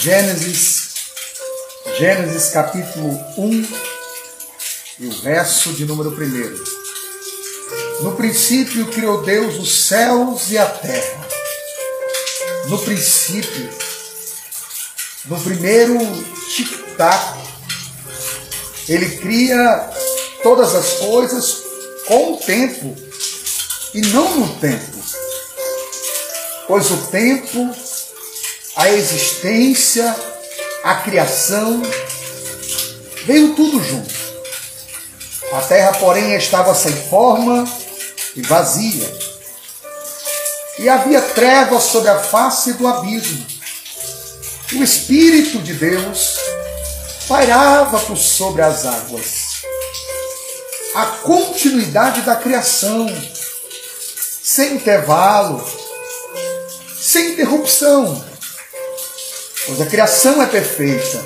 Gênesis capítulo 1 e o verso de número 1. No princípio criou Deus os céus e a terra. No princípio, no primeiro tic-tac, Ele cria todas as coisas com o tempo e não no tempo. Pois o tempo, a existência, a criação, veio tudo junto. A terra, porém, estava sem forma e vazia. E havia trevas sobre a face do abismo. O Espírito de Deus pairava por sobre as águas. A continuidade da criação, sem intervalo, sem interrupção, pois a criação é perfeita.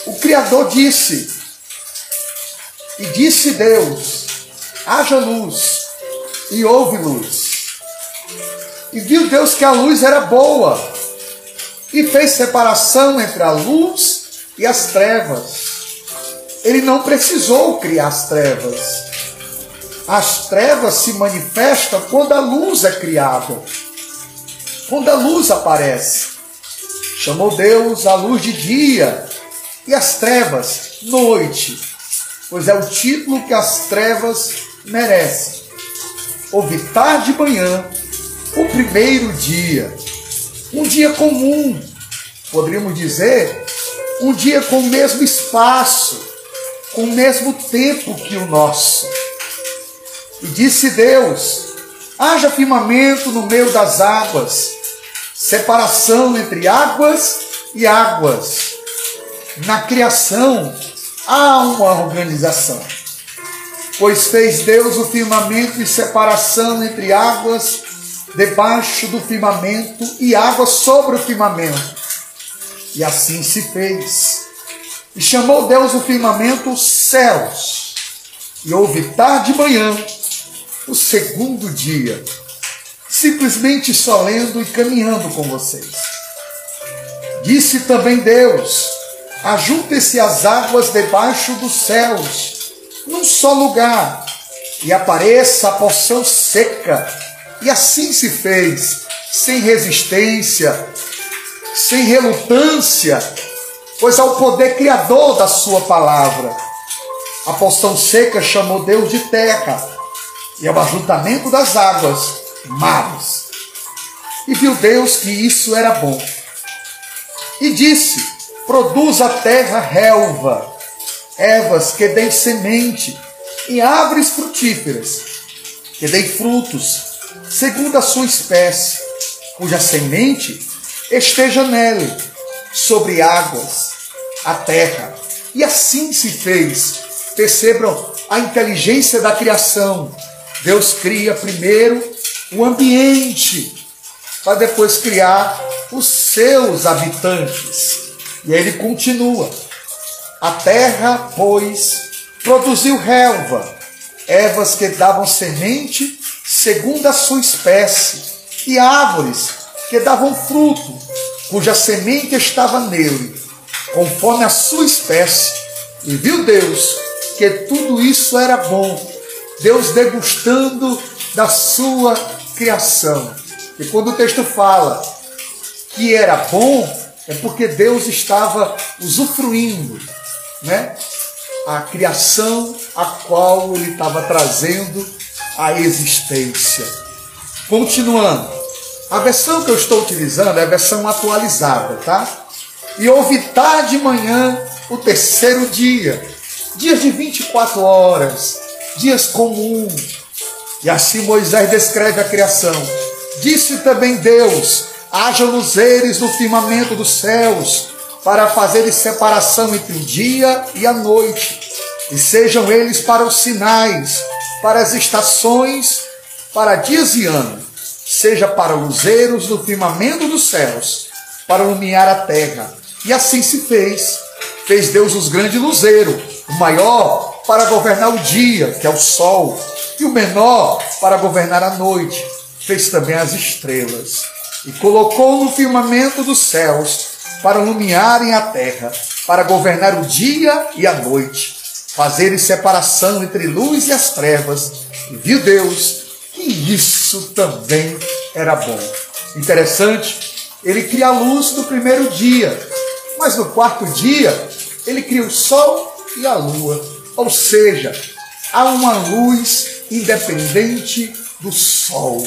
O Criador disse, e disse Deus, haja luz, e houve luz. E viu Deus que a luz era boa, e fez separação entre a luz e as trevas. Ele não precisou criar as trevas. As trevas se manifestam quando a luz é criada, quando a luz aparece. Chamou Deus a luz de dia e as trevas noite, pois é o título que as trevas merecem. Houve tarde e manhã, o primeiro dia, um dia comum, poderíamos dizer, um dia com o mesmo espaço, com o mesmo tempo que o nosso. E disse Deus, haja firmamento no meio das águas, separação entre águas e águas. Na criação há uma organização, pois fez Deus o firmamento e separação entre águas debaixo do firmamento e águas sobre o firmamento. E assim se fez. E chamou Deus o firmamento céus. E houve tarde e manhã, o segundo dia. Simplesmente só lendo e caminhando com vocês. Disse também Deus, ajuntem-se as águas debaixo dos céus, num só lugar, e apareça a porção seca. E assim se fez, sem resistência, sem relutância, pois ao poder criador da sua palavra. A porção seca chamou Deus de terra, e ao ajuntamento das águas, mares. E viu Deus que isso era bom. E disse, produz a terra relva, ervas que deem semente, e árvores frutíferas, que deem frutos, segundo a sua espécie, cuja semente esteja nele, sobre águas, a terra. E assim se fez. Percebam a inteligência da criação. Deus cria primeiro o ambiente, para depois criar os seus habitantes. E aí ele continua. A terra, pois, produziu relva, ervas que davam semente segundo a sua espécie, e árvores que davam fruto, cuja semente estava nele, conforme a sua espécie. E viu Deus que tudo isso era bom. Deus degustando da sua criação. E quando o texto fala que era bom, é porque Deus estava usufruindo, né? A criação a qual Ele estava trazendo a existência. Continuando, a versão que eu estou utilizando é a versão atualizada, tá? E houve tarde e manhã o terceiro dia, dias de 24 horas, dias comuns. E assim Moisés descreve a criação. Disse também Deus, haja luzeiros no firmamento dos céus, para fazer separação entre o dia e a noite, e sejam eles para os sinais, para as estações, para dias e anos, seja para luzeiros no firmamento dos céus, para iluminar a terra. E assim se fez. Fez Deus os grandes luzeiros, o maior para governar o dia, que é o sol, e o menor para governar a noite. Fez também as estrelas. e colocou no firmamento dos céus para iluminarem a terra, para governar o dia e a noite, fazerem separação entre luz e as trevas. E viu Deus que isso também era bom. Interessante, ele cria a luz no primeiro dia, mas no quarto dia ele cria o sol e a lua. Ou seja, há uma luz independente do sol.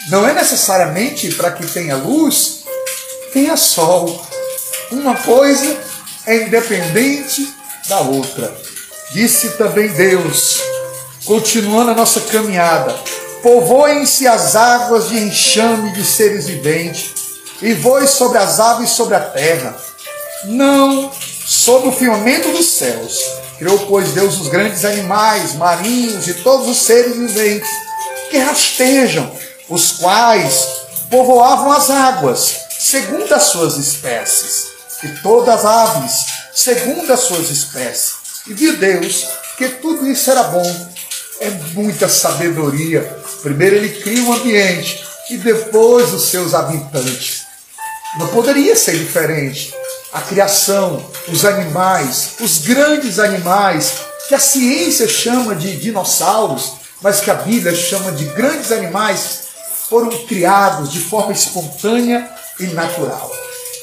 Não é necessariamente para que tenha luz, tenha sol. Uma coisa é independente da outra. Disse também Deus, continuando a nossa caminhada: povoem-se as águas de enxame de seres viventes, e voe sobre as aves sobre a terra, não sob o firmamento dos céus. Criou, pois, Deus os grandes animais marinhos e todos os seres viventes que rastejam, os quais povoavam as águas, segundo as suas espécies, e todas as aves, segundo as suas espécies. E viu Deus que tudo isso era bom. É muita sabedoria. Primeiro ele cria um ambiente e depois os seus habitantes. Não poderia ser diferente. A criação, os animais, os grandes animais, que a ciência chama de dinossauros, mas que a Bíblia chama de grandes animais, foram criados de forma espontânea e natural.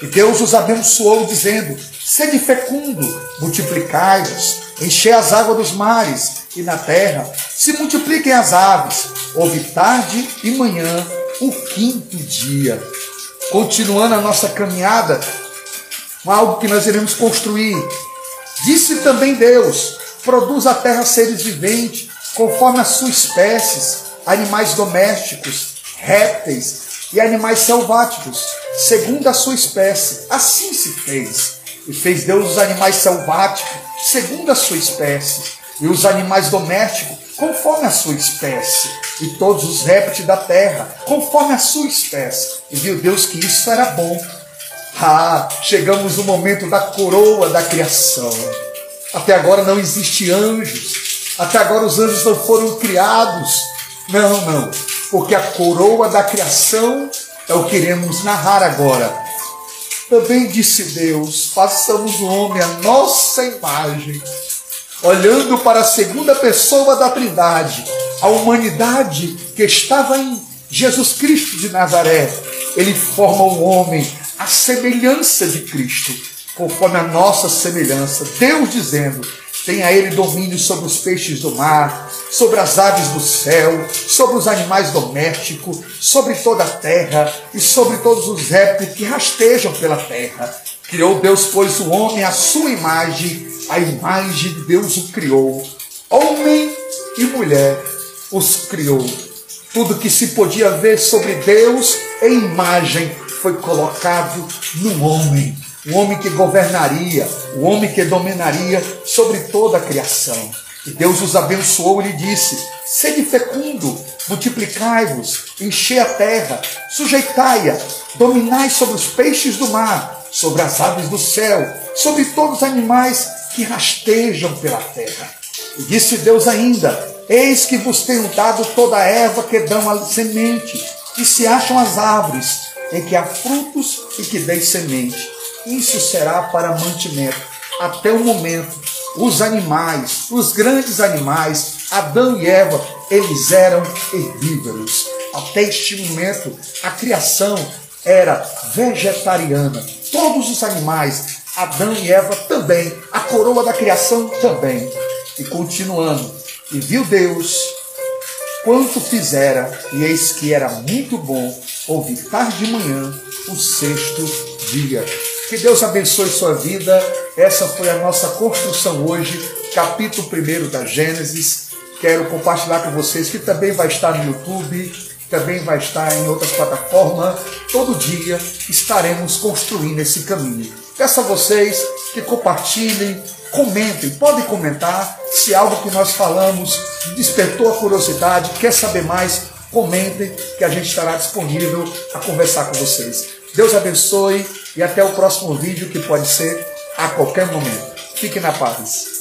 E Deus os abençoou dizendo: sede fecundo, multiplicai-vos, enchei as águas dos mares e na terra, se multipliquem as aves. Houve tarde e manhã, o quinto dia. Continuando a nossa caminhada, algo que nós iremos construir. Disse também Deus: produz a terra seres viventes, conforme as suas espécies, animais domésticos, répteis e animais selváticos, segundo a sua espécie. Assim se fez. E fez Deus os animais selváticos, segundo a sua espécie, e os animais domésticos, conforme a sua espécie, e todos os répteis da terra, conforme a sua espécie. E viu Deus que isso era bom. Chegamos no momento da coroa da criação. Até agora não existe anjos. Até agora os anjos não foram criados. Não. Porque a coroa da criação é o que iremos narrar agora. Também disse Deus: façamos o homem à nossa imagem, olhando para a segunda pessoa da Trindade, a humanidade que estava em Jesus Cristo de Nazaré. Ele forma o homem à semelhança de Cristo, conforme a nossa semelhança. Deus dizendo: tenha ele domínio sobre os peixes do mar, sobre as aves do céu, sobre os animais domésticos, sobre toda a terra e sobre todos os répteis que rastejam pela terra. Criou Deus, pois, o homem à sua imagem, a imagem de Deus o criou. Homem e mulher os criou. Tudo que se podia ver sobre Deus em imagem foi colocado no homem. O homem que governaria, o homem que dominaria sobre toda a criação. E Deus os abençoou e lhe disse: sede fecundo, multiplicai-vos, enchei a terra, sujeitai-a, dominai sobre os peixes do mar, sobre as aves do céu, sobre todos os animais que rastejam pela terra. E disse Deus ainda: eis que vos tenho dado toda a erva que dão a semente, e se acham as árvores, em que há frutos e que deem semente. Isso será para mantimento. Até o momento, os animais, os grandes animais, Adão e Eva, eles eram herbívoros. Até este momento, a criação era vegetariana. Todos os animais, Adão e Eva também, a coroa da criação também. E continuando, e viu Deus quanto fizera, e eis que era muito bom. Houve tarde e manhã, o sexto dia. Que Deus abençoe sua vida. Essa foi a nossa construção hoje, capítulo 1 da Gênesis. Quero compartilhar com vocês que também vai estar no YouTube, também vai estar em outras plataformas. Todo dia estaremos construindo esse caminho. Peço a vocês que compartilhem, comentem, podem comentar. Se algo que nós falamos despertou a curiosidade, quer saber mais, comentem que a gente estará disponível a conversar com vocês. Deus abençoe e até o próximo vídeo, que pode ser a qualquer momento. Fiquem na paz.